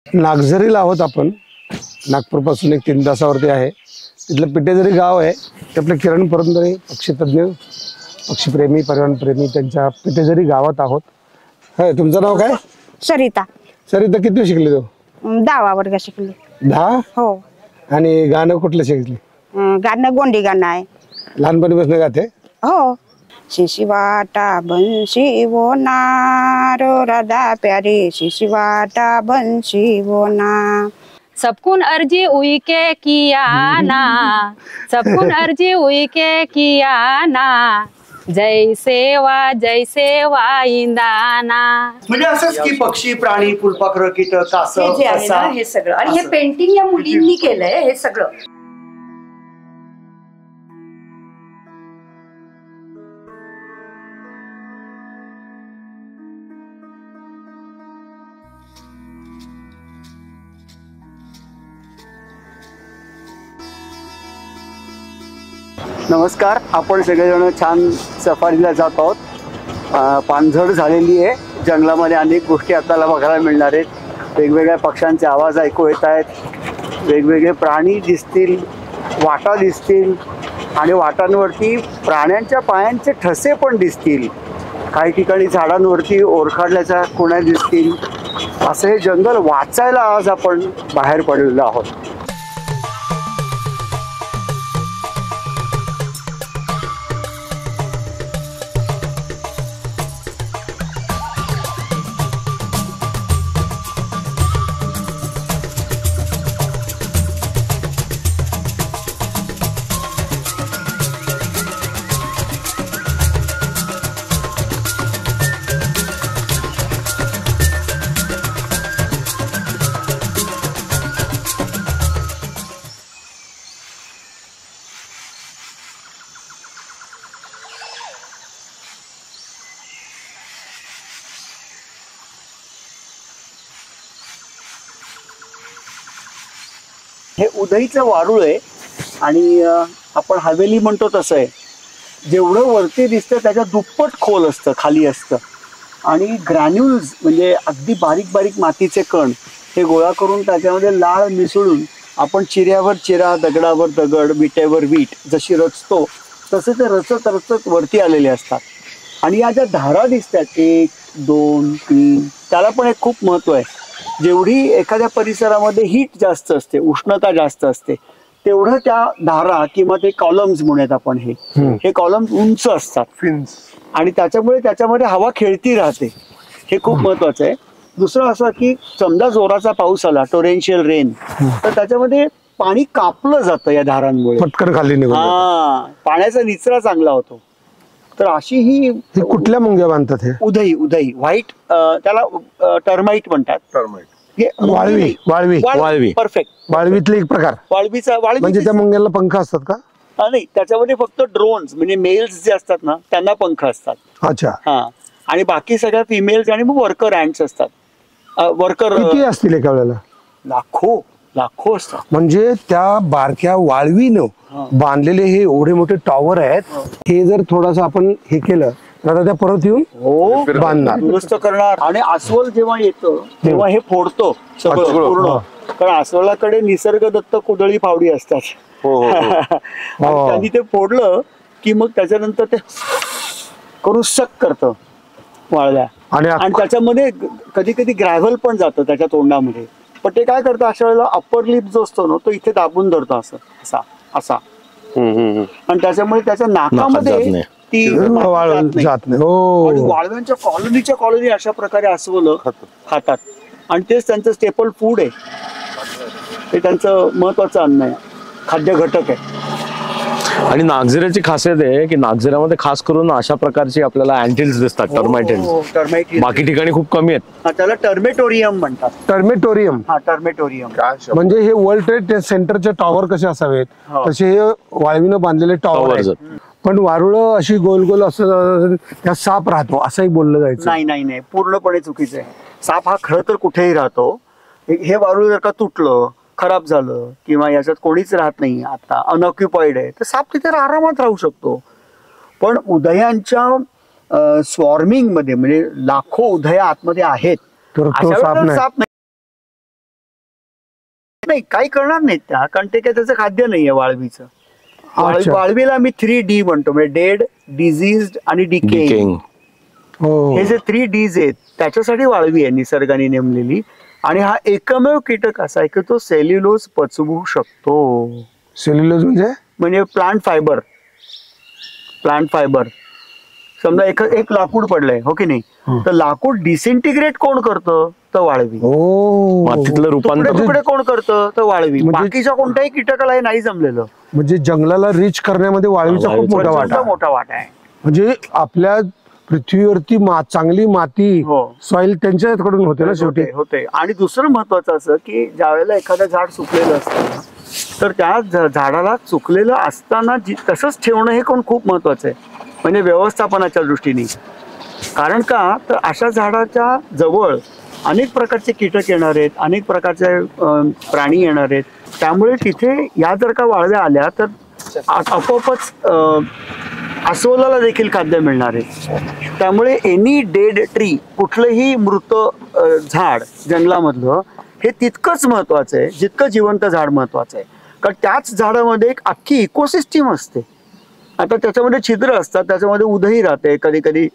नागझरीला आहोत आपण. नागपूरपासून एक 3 तासावरती आहे. तिथलं पिटेझरी गाव आहे. ते आपले किरण पुरंदरे पक्षीतज्ञ, पक्षीप्रेमी, पर्यावरणप्रेमी त्यांच्या पिटेझरी गावात आहोत. होय, तुमचं नाव काय? सरिता. सरिता किती शिकली तू? 10वा वर्ग शिकली. 10? हो. आणि गाणं कुठलं शिकली? गाणं गोंडी गाणं आहे. लहानपणीपासून गाते? हो. शिशिवाटा बंशी वो नारो राधा प्यारी शिशिवाटा बंशी वो ना. सबकुन अर्जी उई के किया ना, सबकुन अर्जी उई के किया ना, जय सेवा इंदाना. म्हणजे असंच की पक्षी, प्राणी, फुलपाखरं, कीटक, कासव, जे आहे ना हे सगळं. आणि हे पेंटिंग या मुलींनी केलंय हे सगळं. नमस्कार. आपण सगळेजण छान सफारीला जात आहोत. पानझड झालेली आहे. जंगलामध्ये अनेक गोष्टी आपल्याला बघायला मिळणार आहेत. वेगवेगळ्या पक्ष्यांचे आवाज ऐकू येत आहेत. वेगवेगळे प्राणी दिसतील, वाटा दिसतील आणि वाटांवरती प्राण्यांच्या पायांचे ठसे पण दिसतील. काही ठिकाणी झाडांवरती ओरखडल्याच्या खुणा दिसतील. असं हे जंगल वाचायला आज आपण बाहेर पडलेलो आहोत. हे उदईचं वारुळ आहे आणि आपण हवेली म्हणतो तसं आहे. जेवढं वरती दिसतं त्याच्या दुप्पट खोल असतं, खाली असतं. आणि ग्रॅन्युल्स म्हणजे अगदी बारीक बारीक मातीचे कण हे गोळा करून त्याच्यामध्ये लाळ मिसळून आपण चिऱ्यावर चिरा, दगडावर दगड, विटेवर वीट जशी रचतो तसे ते रचत रचत वरती आलेले असतात. आणि या ज्या धारा दिसतात 1, 2, 3 त्याला पण एक खूप महत्त्व आहे. जेवढी एखाद्या परिसरामध्ये हीट जास्त असते, उष्णता जास्त असते, तेवढं त्या धारा किंवा ते कॉलम्स म्हणूयात आपण, हे कॉलम्स उंच असतात आणि त्याच्यामुळे त्याच्यामध्ये हवा खेळती राहते. हे खूप महत्वाचं आहे. दुसरं असं की समजा जोराचा पाऊस आला, टोरेन्शियल रेन, तर त्याच्यामध्ये पाणी कापलं जातं या धारांमुळे, पटकन खाली निघून. पाण्याचा निचरा चांगला होतो. तर अशी ही कुठल्या मुंग्या बांधतात? हे उदई व्हाईट, त्याला टर्माइट म्हणतात. वाळवी. परफेक्ट. वाळवीतले एक प्रकार. वाळवी म्हणजे त्या मुंग्याला पंख असतात का? नाही, त्याच्यामध्ये फक्त ड्रोन्स म्हणजे मेल्स जे असतात ना त्यांना पंख असतात. अच्छा. हा. आणि बाकी सगळ्या फिमेल्स आणि मग वर्कर अँट्स असतात. वर्कर किती असतील एका वेळेला? लाखो असतात. म्हणजे त्या बारक्या वाळवीनं बांधलेले हे एवढे मोठे टॉवर आहेत. हे जर थोडासा आपण हे केलं तर त्या परत येऊन बांधणार, दुरुस्त करणार. आणि अस्वल जेव्हा येतं तेव्हा हे फोडतो सगळं पूर्ण. कारण अस्वलाकडे निसर्गदत्त कुदळी फावडी असतात. आणि त्यांनी ते फोडलं की मग त्याच्यानंतर ते करून सक करतं वाळल्या. आणि त्याच्यामध्ये कधी कधी ग्रॅव्हल पण जातं त्याच्या तोंडामध्ये. पण ते काय करतं अशा वेळेला अप्पर लिप जो असतो ना तो इथे दाबून धरतो असं असा असा. आणि त्याच्यामुळे त्याच्या नाकामध्ये ती जात नाही. वाळव्यांच्या कॉलनी अशा प्रकारे अस्वलं खातात आणि तेच त्यांचं स्टेपल फूड आहे. ते त्यांचं महत्वाचं अन्न आहे, खाद्य घटक आहे. आणि नागझिऱ्याची खासियत आहे की नागझिऱ्यामध्ये खास करून अशा प्रकारची आपल्याला अँटिल्स दिसतात, टर्माइट. बाकी ठिकाणी खूप कमी आहेत. त्याला टर्मेटोरियम म्हणतात. टर्मेटोरियम. म्हणजे हे वर्ल्ड ट्रेड सेंटरचे टॉवर कसे असावेत तसे हे वाळवीनं बांधलेले टॉवर आहेत. पण वारुळ अशी गोल गोल असं त्या साप राहतो असंही बोललं जायचं. नाही, पूर्णपणे चुकीचं आहे. साप हा खरं तर कुठेही राहतो. हे वारुळ जर का तुटलं, खराब झालं किंवा याच्यात कोणीच राहत नाही, आता अनऑक्युपाईड आहे, तर साप तिथे आरामात राहू शकतो. पण उदयांच्या स्वॉर्मिंग मध्ये म्हणजे लाखो उदया आतमध्ये आहेत, तर तो साप नाही. नाही, काही करणार नाहीत त्या, कारण ते काय त्याचं खाद्य नाहीये वाळवीचं. अच्छा. वाळवीला आम्ही 3D म्हणतो, म्हणजे डेड, डिझीज्ड आणि डिकेइंग. Decaying. हो हे जे 3 Ds आहेत त्याच्यासाठी वाळवी आहे निसर्गाने नेमलेली. आणि हा एकमेव कीटक असा आहे की तो सेल्युलोज पचवू शकतो. सेल्युलोज म्हणजे प्लांट फायबर. समजा एक लाकूड पडलंय, हो की नाही, तर लाकूड डिसिंटिग्रेट कोण करतं? तर वाळवी. हो मातीतलं तुकडे रूपांतर. तुकडे कोण करतं? तर वाळवी. म्हणजे- बाकीच्या कोणत्याही कीटकाला हे नाही जमलेलं. म्हणजे जंगलाला रिच करण्यामध्ये वाळवीचा खूप मोठा वाटा प्रचंड आहे. मोठा वाटा आहे. म्हणजे आपल्या पृथ्वीवरती चांगली माती हो. सॉइल त्यांच्याकडून होते ना शेवटी. होते. आणि दुसरं महत्वाचं असं की ज्या वेळेला एखादं झाड सुकलेलं असतं ना, तर त्या झाडाला चुकलेलं असताना तसंच ठेवणं हे पण खूप महत्वाचं आहे, म्हणजे व्यवस्थापनाच्या दृष्टीने. कारण का, तर अशा झाडाच्या जवळ अनेक प्रकारचे कीटक येणार आहेत, अनेक प्रकारचे प्राणी येणार आहेत. त्यामुळे तिथे या जर का वाळव्या आल्या तर आपोआपच अस्वलाला देखील खाद्य मिळणार आहे. त्यामुळे एनी डेड ट्री, कुठलंही मृत झाड जंगलामधलं, हे तितकंच महत्वाचं आहे जितकं जिवंत झाड महत्वाचं आहे. कारण त्याच झाडामध्ये एक अख्खी इकोसिस्टीम असते. आता त्याच्यामध्ये छिद्र असतात, त्याच्यामध्ये उधई राहते, कधी कधी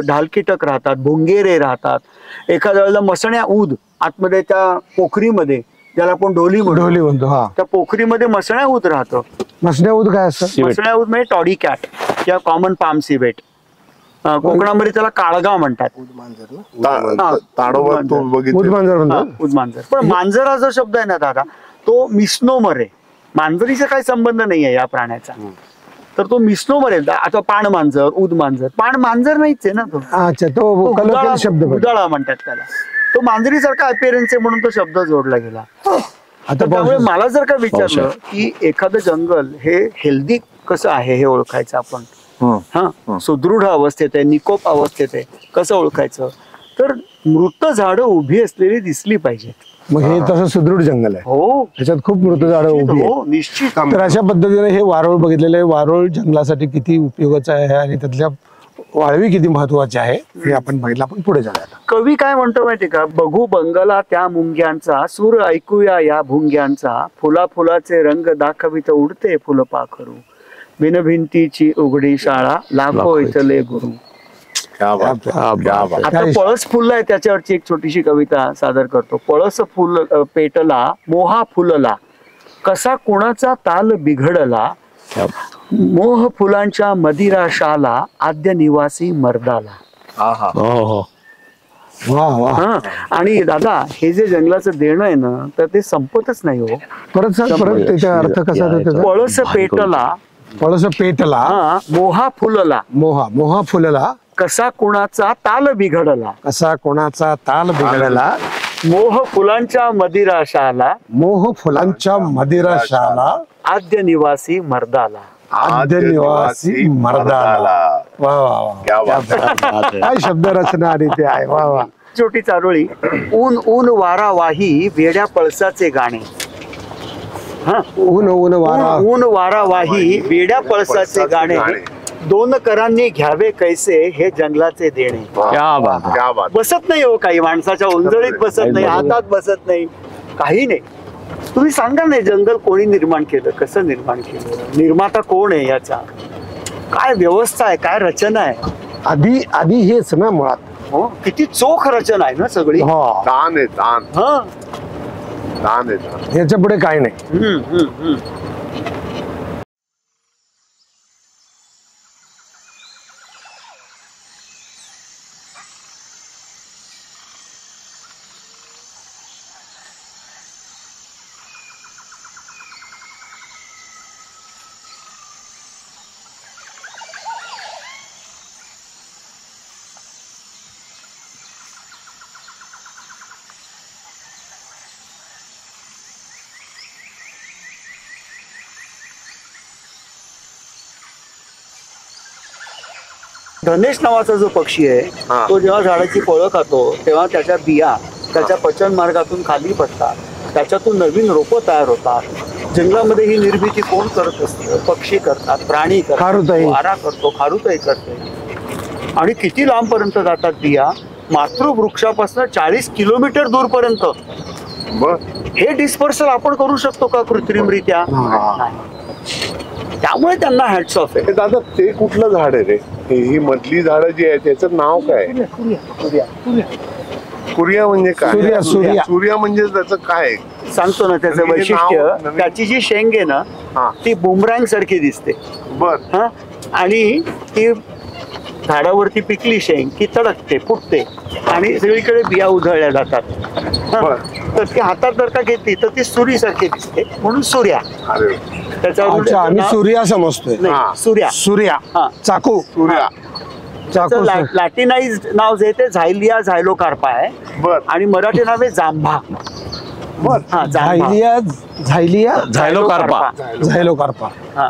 ढालकीटक राहतात, भुंगेरे राहतात, एखाद्या वेळेला मसण्या ऊद आतमध्ये त्या पोखरीमध्ये, ज्याला आपण ढोली म्हणतो. हा, त्या पोखरीमध्ये मसण्या ऊद राहतं. मसण्या ऊद काय असतं? मसण्या ऊद म्हणजे टॉडी कॅट किंवा कॉमन पाम सिवेट. कोकणामध्ये त्याला काळगा म्हणतात. ताडोबा तो बघितलं. उदमांजर हा, म्हणतो. उदमांजर. पण मांजर हा जो शब्द आहे ना दादा, तो मिस्नोमर आहे. मांजरीचा काही संबंध नाही आहे या प्राण्याचा. तर तो मिस्नोमर आहे. आता पाण मांजर, उद मांजर, पाण मांजर नाहीच आहे ना तो. अच्छा, तो कलोकियल शब्द पण. उदाळा म्हणतात त्याला. तो मांजरीसारखा अपिअरन्स आहे म्हणून तो शब्द जोडला गेला. आता तर त्यामुळे मला जर का विचारलं की एखादं जंगल हे हेल्दी कसं आहे हे ओळखायचं आपण, हा, सुदृढ अवस्थेत आहे, निकोप अवस्थेत आहे, कसं ओळखायचं? तर मृत झाडं उभी असलेली दिसली पाहिजेत. मग हे तसं सुदृढ जंगल आहे. हो, त्याच्यात खूप मृत झाडं उभी आहेत. हो, निश्चित. तर अशा पद्धतीने हे वारुळ बघितलेलं आहे. वारुळ जंगलासाठी किती उपयोगाचं आहे आणि त्यातल्या वाळवी किती महत्वाची आहे हे आपण बघितलं. आपण पुढे जाऊया. कवी काय म्हणतो माहिती का? बघू बंगला त्या मुंग्यांचा, सूर ऐकूया या भुंग्यांचा, फुला फुलाचे रंग दाखवित उडते फुलपाखरू, बिनभिंतीची उघडी शाळा, लाखो इथले गुरु. आता पळस फुललाय त्याच्यावरची एक छोटीशी कविता सादर करतो. पळस फुल पेटला, मोहा फुलला, कसा कुणाचा ताल बिघडला, मोह फुलांच्या मदिराशाला, आद्य निवासी मर्दाला. वा वा. हा, आणि दादा हे जे जंगलाचं देणं आहे ना, तर ते संपतच नाही हो. परत सांग, परत त्याचा अर्थ कसा आहे त्याचा? पळस पेटला, पळस पेटला, हा, मोहा फुलला, मोहा फुलला, कसा कुणाचा ताल बिघडला, कसा कोणाचा ताल बिघडला, मोह फुलांच्या मदिराशाला, मोह फुलांच्या मदिराशाला, आद्य निवासी मर्दाला. आद्य निवासी मर्दाला. वा वा वा. काय शब्द रचना आणि ते आहे. वा वा. छोटी चारोळी. ऊन ऊन वारा वाही, वेड्या पळसाचे गाणे. हा, ऊन ऊन वारा, ऊन वारा वाही, वेड्या पळसाचे गाणे, दोन करांनी घ्यावे कैसे हे जंगलाचे देणे. क्या बात. बसत नाही हो, काही माणसाच्या उंजळीत बसत नाही, हातात बसत नाही, काही नाही. तुम्ही सांगा नाही, जंगल कोणी निर्माण केलं, कसं निर्माण केलं, निर्माता कोण आहे, याचा काय व्यवस्था आहे, काय रचना आहे. आधी हेच ना मुळात. हो, किती चोख रचना आहे ना सगळी. हो, ताण आहे ताण. हा, ताण आहे ताण. याच्या पुढे काय नाही. हम्म. धनेश नावाचा जो पक्षी आहे, तो जेव्हा झाडाची फळं खातो तेव्हा त्याच्या बिया त्याच्या पचन मार्गातून खाली पडतात, त्याच्यातून नवीन रोपं तयार होतात. जंगलामध्ये ही निर्मिती कोण करत असतं? पक्षी करतात, प्राणी करतात, खारुताई. वारा करतो, खारुताई करते. आणि किती लांबपर्यंत जातात बिया? मातृवृक्षापासून 40 किलोमीटर दूरपर्यंत बर. हे डिस्पर्सल आपण करू शकतो का कृत्रिमरित्या? नाही. त्यामुळे त्यांना हॅट्स ऑफ आहे. हे दादा ते कुठलं झाड आहे रे? ही मधली झाडं जी आहे त्याचं नाव काय? कुरिया म्हणजे काय? सूर्या. सूर्या म्हणजे त्याचं काय? सांगतो ना त्याचं नवीन वैशिष्ट्य. नाव, नवीन- त्याची जी शेंग आहे ना हा. ती बुमरँग सारखी दिसते. बर. हा आणि ती झाडावरती पिकली शेंग की तडकते, फुटते आणि सगळीकडे बिया उधळल्या जातात. हा. बर. तर ती हातात जर का घेतली तर ती सुरी सारखी दिसते म्हणून सूर्या. अरे त्याच्यावर अच्छा आम्ही सूर्या समजतोय. हा. नाही, सूर्या. सूर्या हा. चाकू सूर्या. चाकू लॅटिनाइज नाव जे ते झायलिया झायलोकार्पा आहे बर. आणि मराठी नाव आहे जांभा. बर. हा जांभा. झायलिया झायलोकार्पा. झायलोकार्पा. हा.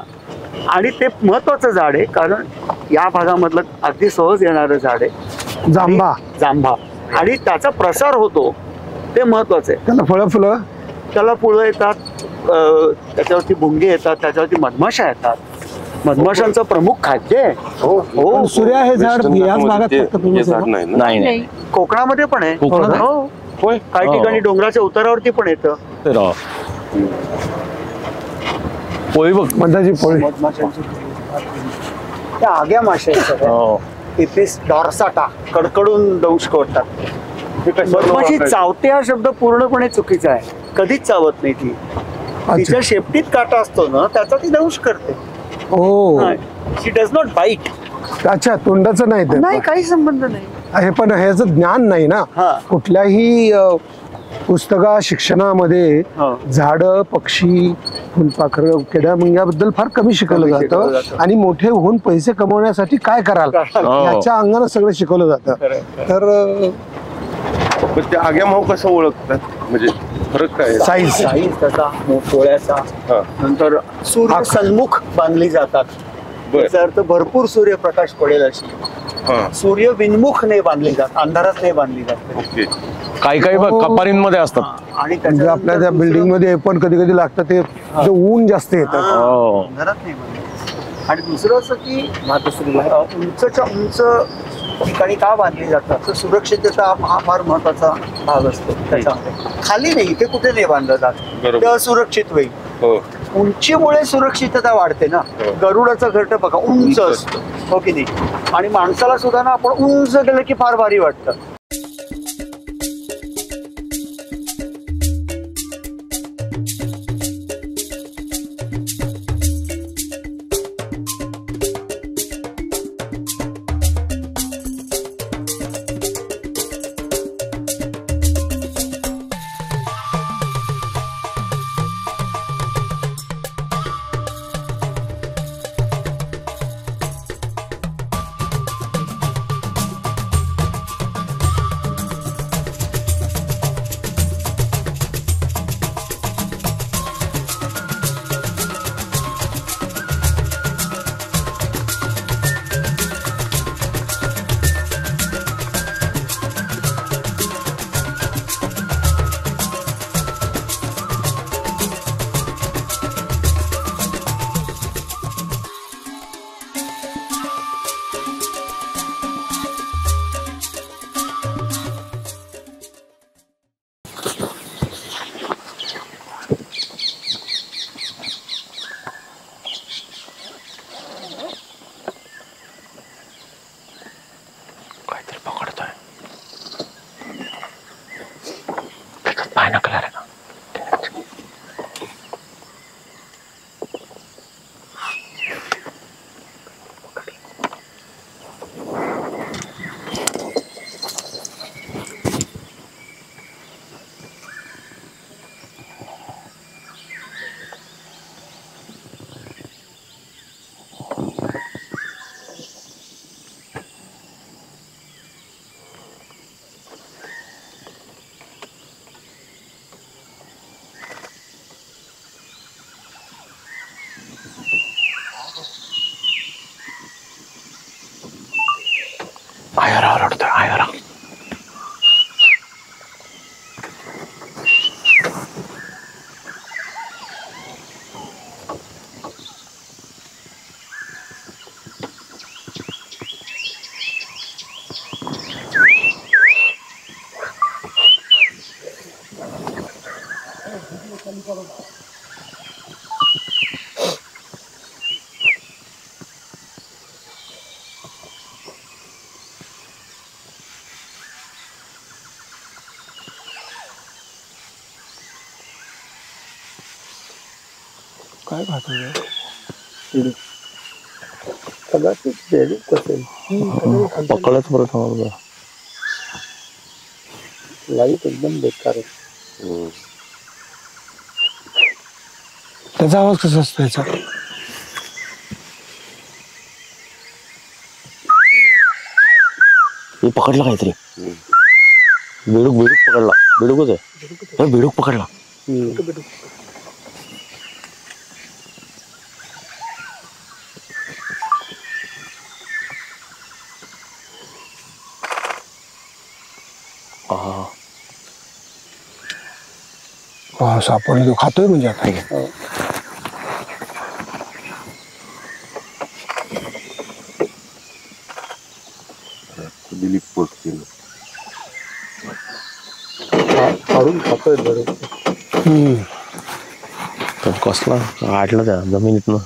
आणि ते महत्वाचं झाड आहे कारण या भागामधलं अगदी सहज येणारं झाड आहे जांभा. जांभा. आणि त्याचा प्रसार होतो ते महत्वाचं आहे. त्याला फळं फुलं. त्याला फुलं येतात, त्याच्यावरती भुंगे येतात, त्याच्यावरती मधमाशा येतात. मधमाशांचं प्रमुख खाद्य आहे. पण सूर्या हे झाड याच भागात फक्त famous आहे ना? नाही कोकणामध्ये पण आहे. कोकणात? हो. होय काही ठिकाणी डोंगराच्या उतारावरती पण येतं. पोळी बघ. मधाची पोळी. मधमाशांची त्या आग्या माशा आहेत सगळ्या. हो. इथिस डॉर्साटा कडकडून दंश करतात. मधमाशी चावते हा शब्द पूर्णपणे चुकीचा आहे. कधीच चावत नाही ती. तिच्या शेपटीत काटा असतो ना त्याचा ती दंश करते. Oh she does not bite. अच्छा तोंडाचं नाही ते. नाही काही संबंध नाही. हे पण ह्याचं ज्ञान नाही ना. हा. कुठल्याही पुस्तका शिक्षणामध्ये हा. झाड पक्षी फुलपाखरं किड्या मुंग्याबद्दल फार कमी शिकवलं कमी शिकवलं जातं. जातं. आणि मोठे होऊन पैसे कमवण्यासाठी काय कराल हो. याच्या अंगानं सगळं शिकवलं जातं. तर पण ते आग्या भाऊ कसं ओळखतात म्हणजे फरक काय? साईज साईज त्याचा पोळ्याचा. हा. नंतर सूर्य सन्मुख बांधली जातात. बर. याचा अर्थ भरपूर सूर्यप्रकाश पडेल अशी. हा. सूर्य विन्मुख नाही बांधली जात, अंधारात नाही बांधली जात. ओके. काही बघ कपारींमध्ये असतात. आणि म्हणजे आपल्या त्या बिल्डिंग मध्ये पण कधी कधी लागतं ते जे ऊन जास्त येतं. हो. अंधारात नाही बांधली. आणि दुसरं असं की उंचच्या उंच ठिकाणी का बांधली जातात तर सुरक्षितता हा फार महत्वाचा भाग असतो त्याच्यामध्ये. खाली नाही, इथे कुठे नाही बांधलं जात. बरोबर. ते असुरक्षित होईल. हो. उंचीमुळे सुरक्षितता वाढते ना. हो. गरुडाचा घरट बघा उंच असतो, हो की नाही? आणि माणसाला सुद्धा ना आपण उंच गेलं की फार भारी वाटतं. काय खातो कदाचित बेडूक असेल. पकडच बरं थांबा. लाईट एकदम बेकार आहे. त्याचा आवाज कसा असतो याचा? हे पकडला काहीतरी. बेडूक बेडूक पकडला. बेडूकच आहे. बेडूक पकडला. सापडले. तो खातोय म्हणजे आता. दिलीप पोस्ट केलं. काढून खातोय बरोबर. कसला आटला त्या जमिनीतनं.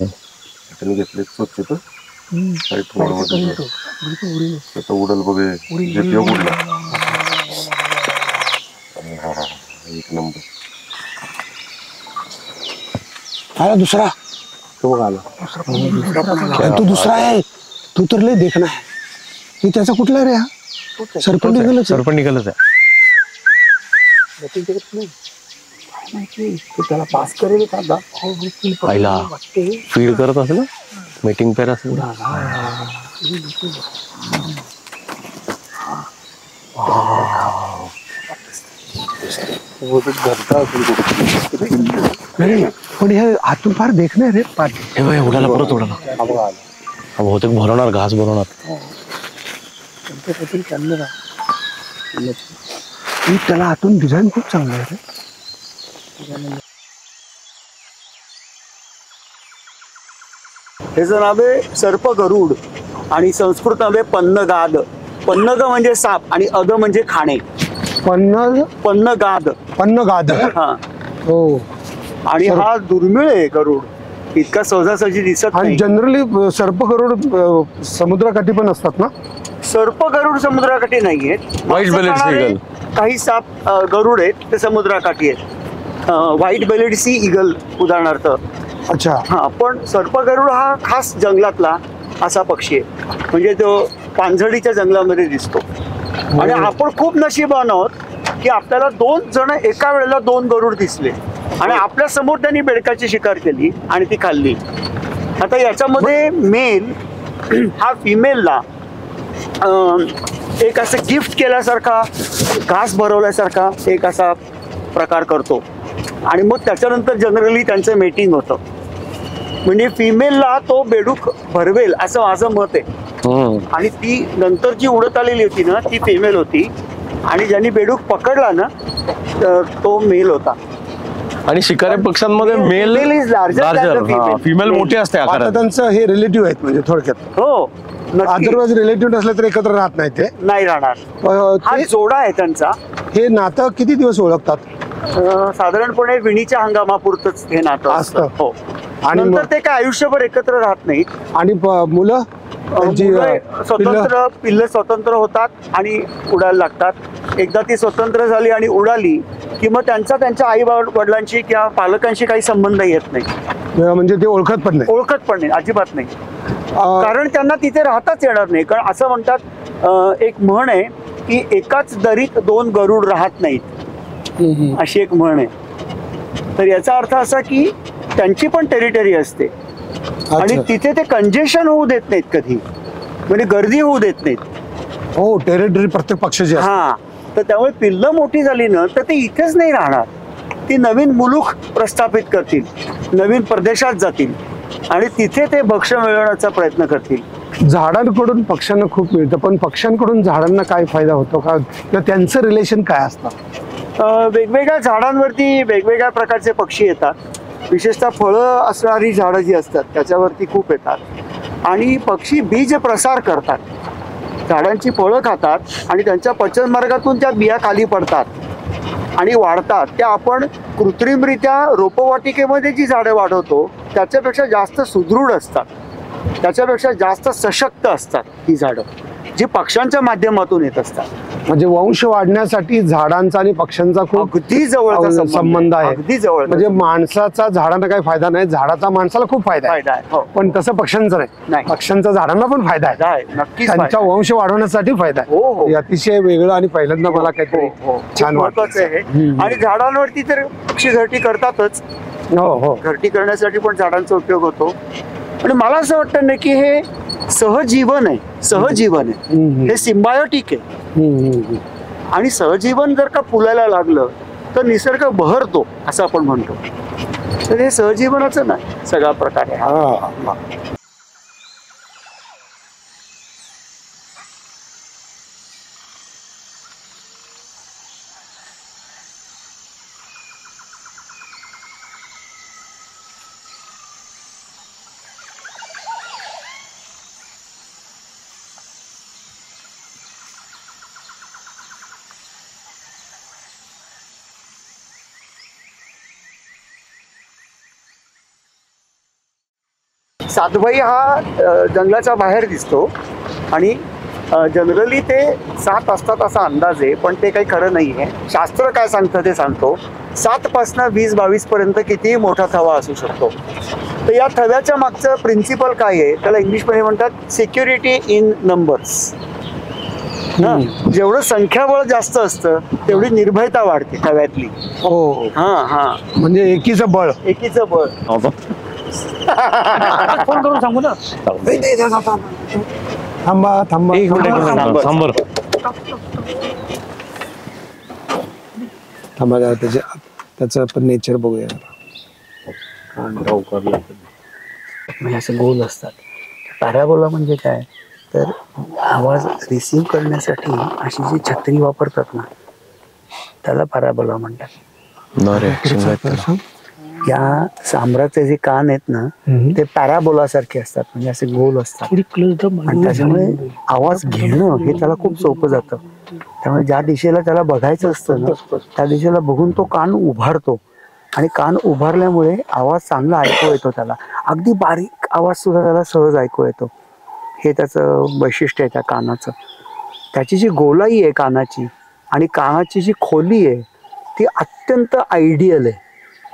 त्यांनी घेतले स्वच्छ तर उडल बघे उडला. एक नंबर. आला दुसरा. तो बघ आला. तू दुसरा आहे. तू तर लय देखना आहे. हे त्याचा कुठला रे? हा सरपंच निघालच. सरपंच निघालच आहे. त्याला पास करेल का? पहिला फीड करत असेल ना. मीटिंग पेर असेल. पण हे आतून फार देखणे रे. हे बघ उडाला. परत उडाला. बहुतेक भरवणार. घास भरवणार. त्याला आतून डिझाईन खूप चांगलं आहे रे. ह्याचं नाव आहे सर्प गरुड आणि संस्कृत नाव आहे पन्नगाद. पन्नग म्हणजे साप आणि अग म्हणजे खाणे. पन्नगाद. पन्नगाद. हा. हो. आणि हा दुर्मिळ आहे गरुड. इतका सहजासहजी दिसत आणि नाही. जनरली सर्प गरुड समुद्राकाठी पण असतात ना. सर्प गरुड समुद्राकाठी नाहीयेत. White bellied seagull. काही साप गरुड आहेत ते समुद्राकाठी आहेत. व्हाईट बेलेड सी इगल उदाहरणार्थ. अच्छा. हा. पण सर्प गरुड हा खास जंगलातला असा पक्षी आहे. म्हणजे तो पानझडीच्या जंगलामध्ये दिसतो. आणि आपण खूप नशिबान आहोत की आपल्याला 2 जण एका वेळेला 2 गरुड दिसले आणि आपल्या समोर त्यांनी बेडकाची शिकार केली आणि ती खाल्ली. आता याच्यामध्ये मेल हा फिमेलला एक असं गिफ्ट केल्यासारखा, घास भरवल्यासारखा एक असा प्रकार करतो आणि मग त्याच्यानंतर जनरली त्यांचं मेटिंग होतं. म्हणजे फिमेलला तो बेडूक भरवेल असं माझं मत आहे. आणि ती नंतर जी उडत आलेली होती ना ती फिमेल होती आणि ज्यांनी बेडूक पकडला ना तो मेल होता. आणि शिकारी पक्ष्यांमध्ये मेल लार्जर. फिमेल मोठी असते आकारात. त्यांचं हे रिलेटिव्ह आहेत म्हणजे थोडक्यात. हो. अदरवाईज रिलेटिव्ह नसले तर एकत्र राहत नाही ते. नाही राहणार. हा जोडा आहे त्यांचा. हे नातं किती दिवस ओळखतात? साधारणपणे विणीच्या हंगामापुरतच हे नातं असतं. हो. आणि नंतर ते काय आयुष्यभर एकत्र राहत नाहीत. आणि मुलं स्वतंत्र पिल्लं स्वतंत्र होतात आणि उडायला लागतात. एकदा ती स्वतंत्र झाली आणि उडाली की मग त्यांच्या आई वडिलांशी किंवा पालकांशी काही संबंध येत नाही. म्हणजे ते ओळखत पण नाही. अजिबात नाही. कारण त्यांना तिथे राहताच येणार नाही. कारण असं म्हणतात एक म्हण आहे की एकाच दरीत 2 गरुड राहत नाहीत अशी एक म्हण आहे. तर याचा अर्थ असा की त्यांची पण टेरिटरी असते आणि तिथे ते कंजेशन होऊ देत नाहीत कधी. म्हणजे गर्दी होऊ देत नाहीत. हो. टेरिटरी प्रत्येक पक्षाची. हा. तर त्यामुळे पिल्लं मोठी झाली ना तर ते इथेच नाही राहणार. ती नवीन मुलूक प्रस्थापित करतील, नवीन प्रदेशात जातील आणि तिथे ते भक्ष्य मिळवण्याचा प्रयत्न करतील. झाडांकडून पक्ष्यांना खूप मिळतं पण पक्ष्यांकडून झाडांना काय फायदा होतो का? किंवा त्यांचं रिलेशन काय असतं? वेगवेगळ्या झाडांवरती वेगवेगळ्या प्रकारचे पक्षी येतात. विशेषतः फळं असणारी झाडं जी असतात त्याच्यावरती खूप येतात आणि पक्षी बीज प्रसार करतात. झाडांची फळं खातात आणि त्यांच्या पचन मार्गातून त्या बिया खाली पडतात आणि वाढतात त्या आपण कृत्रिमरित्या रोपवाटिकेमध्ये जी झाडं वाढवतो त्याच्यापेक्षा जास्त सुदृढ असतात, त्याच्यापेक्षा जास्त सशक्त असतात ही झाडं, जी पक्ष्यांच्या माध्यमातून येत असतात. म्हणजे वंश वाढण्यासाठी झाडांचा आणि पक्ष्यांचा खूप अगदी जवळचा संबंध आहे. अगदी जवळ. म्हणजे माणसाचा झाडांना काही फायदा नाही, झाडाचा माणसाला खूप फायदा फायदा आहे. हो. पण तसं पक्ष्यांचा नाही. नाही, पक्ष्यांचा झाडांना पण फायदा आहे, आहे, नक्कीच त्यांचा फायदा आहे. वंश वाढवण्यासाठी फायदा आहे. हो, हो. हे अतिशय वेगळं आणि पहिल्यांदा मला काहीतरी हो, हो. छान खूप वाटतं. महत्वाचं आहे. आणि झाडांवरती तर पक्षी घरटी करतातच, हो हो घरटी करण्यासाठी पण झाडांचा उपयोग होतो. आणि मला असं वाटतं ना की हे सहजीवन आहे, सहजीवन आहे, हे सिम्बायोटिक आहे. आणि सहजीवन जर का फुलायला लागलं तर निसर्ग बहरतो असं आपण म्हणतो. तर हे सहजीवनाचं ना सगळा प्रकार आहे. हा. सातभाई हा जंगलाच्या बाहेर दिसतो आणि जनरली ते 7 असतात असा अंदाज आहे, पण ते काही खरं नाही आहे. शास्त्र काय सांगतं ते सांगतो. 7 पासून 20-22 पर्यंत कितीही मोठा थवा असू शकतो. तर या थव्याच्या मागचं प्रिन्सिपल काय आहे त्याला इंग्लिशमध्ये म्हणतात सिक्युरिटी इन नंबर्स. जेवढं संख्याबळ जास्त असतं तेवढी निर्भयता वाढते थव्यातली. हो. हा हा म्हणजे एकीचं बळ. एकीचं बळ. फोन करून सांगू ना. थांबा थांबा एक मिनिट सांबर थांबा जरा त्याचं आपण नेचर बघूया. म्हणजे असं गोल असतात. पॅराबोला म्हणजे काय तर आवाज रिसीव्ह करण्यासाठी अशी जी छत्री वापरतात ना त्याला पॅराबोला म्हणतात. या सांबराचे जे कान आहेत ना ते पॅराबोला सारखे असतात, म्हणजे असे गोल असतात आणि त्याच्यामुळे आवाज घेणं हे त्याला खूप सोपं जातं. त्यामुळे ज्या दिशेला त्याला बघायचं असतं ना त्या दिशेला बघून तो कान उभारतो आणि कान उभारल्यामुळे आवाज चांगला ऐकू येतो. त्याला अगदी बारीक आवाज सुद्धा त्याला सहज ऐकू येतो. हे त्याचं वैशिष्ट्य आहे त्या कानाचं. त्याची जी गोलाई आहे कानाची आणि कानाची जी खोली आहे ती अत्यंत आयडियल आहे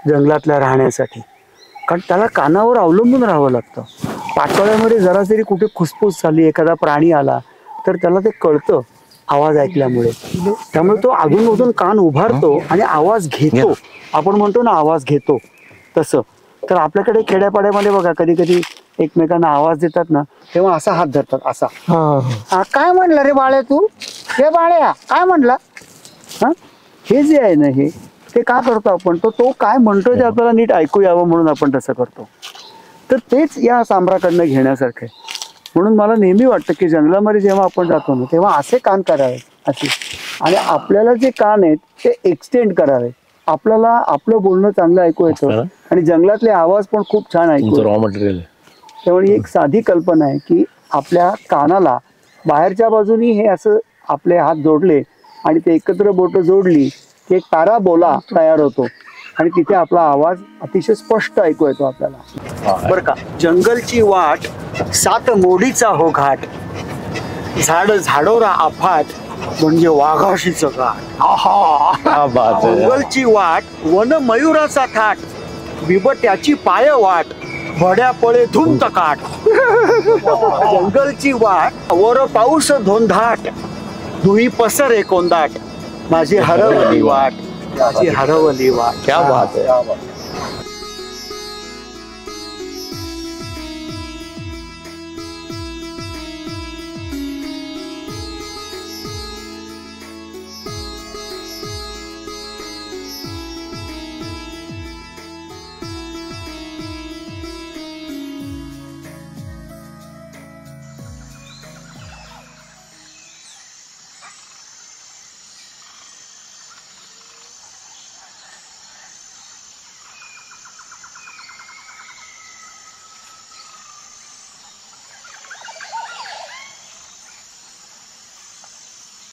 जंगलातल्या राहण्यासाठी, कारण त्याला कानावर अवलंबून राहावं लागतं. पाचोळ्यामध्ये जरा जरी कुठे खुसफुस झाली, एखादा प्राणी आला तर त्याला ते कळतं आवाज ऐकल्यामुळे. त्यामुळे तो अधूनमधून कान उभारतो आणि आवाज घेतो. आपण म्हणतो ना आवाज घेतो तसं. तर आपल्याकडे खेड्यापाड्यामध्ये बघा कधी कधी एकमेकांना आवाज देतात ना तेव्हा असा हात धरतात असा. काय म्हणलं रे बाळ्या तू, हे बाळ्या काय म्हणला. हा हे जे आहे ना हे ते का करतो आपण, तो काय म्हणतोय ते आपल्याला नीट ऐकू यावं म्हणून आपण तसं करतो. तर तेच या सांबराकडनं घेण्यासारखं आहे. म्हणून मला नेहमी वाटतं की जंगलामध्ये जेव्हा आपण जातो ना तेव्हा असे कान करावे असे, आणि आपल्याला जे कान आहेत ते एक्सटेंड करावे. आपल्याला आपलं बोलणं चांगलं ऐकू येतं आणि जंगलातले आवाज पण खूप छान ऐकू. Raw material. त्यामुळे एक साधी कल्पना आहे की आपल्या कानाला बाहेरच्या बाजूनी हे असं आपले हात जोडले आणि ते एकत्र बोटं जोडली की एक पॅराबोला तयार होतो आणि तिथे आपला आवाज अतिशय स्पष्ट ऐकू येतो आपल्याला. बरं का. जंगलची वाट 7 मोडीचा हो घाट, झाड झाडोरा अफाट म्हणजे वाघाशीचं गाठ. जंगलची वाट वन मयुराचा थाट, बिबट्याची पाय वाट भड्या पळे धुमत काठ. जंगलची वाट वर पाऊस धोंधाट, धुई पसरे कोंदाट, माझी हरवली वाट, माझी हरवली वाट. क्या बात है.